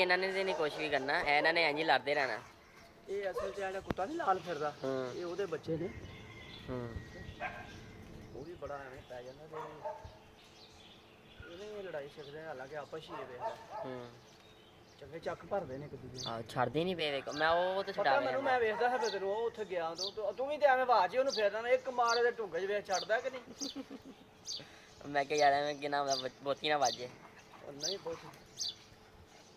ਇਹਨਾਂ ਨੇ ਨਹੀਂ ਕੁਝ ਵੀ ਕਰਨਾ, ਇਹਨਾਂ ਨੇ ਇੰਜ ਹੀ ਲੜਦੇ ਰਹਿਣਾ। ਇਹ ਅਸਲ 'ਚ ਜਿਹੜਾ ਕੁੱਤਾ ਨਹੀਂ ਲਾਲ ਫਿਰਦਾ, ਇਹ ਉਹਦੇ ਬੱਚੇ ਨੇ। ਉਹ ਵੀ ਬੜਾ ਐਵੇਂ ਪੈ ਜਾਂਦਾ ਤੇ ਇਹਨੇ ਲੜਾਈ ਛੱਡਦੇ, ਹਾਲਾਂਕਿ ਆਪਸ ਹੀ ਵੇਖਦਾ ਚੰਗੇ ਚੱਕ ਭਰਦੇ ਨੇ ਇੱਕ ਦੂਜੇ ਹਾਂ ਛੱਡਦੇ ਨਹੀਂ ਪਏ। ਮੈਂ ਉਹ ਤਾਂ ਛਡਾ ਮੈਨੂੰ, ਮੈਂ ਵੇਖਦਾ ਹੈ ਤੈਨੂੰ, ਉਹ ਉੱਥੇ ਗਿਆ ਤੂੰ ਵੀ ਤੇ ਐਵੇਂ ਆਵਾਜ਼ ਹੀ ਉਹਨੂੰ ਫੇਰਦਾ ਨਾ, ਇੱਕ ਮਾਰੇ ਦੇ ਢੁੰਗੇ 'ਚ ਵੇਖ ਛੱਡਦਾ ਕਿ ਨਹੀਂ। ਮੈਂ ਕਿਹਾ ਯਾਰ ਐਵੇਂ ਕਿ ਨਾਮ ਦਾ ਬੋਤੀ ਨਾ ਵੱਜੇ। ਨਹੀਂ ਪੁੱਛ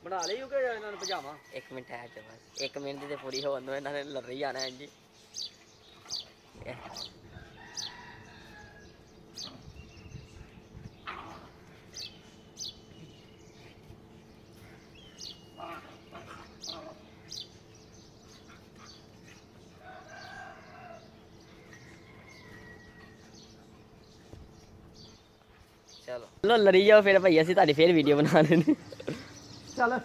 ਬਣਾ ਲਈ ਕਿ ਇਹਨਾਂ ਨੂੰ ਭਜਾਵਾਂ। 1 ਮਿੰਟ ਹੈ ਚ ਬਸ, 1 ਮਿੰਟ ਦੀ ਤੇ ਪੂਰੀ ਹੋਣ ਨੂੰ ਇਹਨਾਂ ਨੇ ਲੜ ਜਾਣਾ ਹੈ ਜੀ। ਚਲੋ ਲੜੀ ਜਾਓ ਫਿਰ ਭਾਈ, ਅਸੀਂ ਤੁਹਾਡੀ ਫਿਰ ਵੀਡੀਓ ਬਣਾ ਲੈਣੀ। ਚੱਲ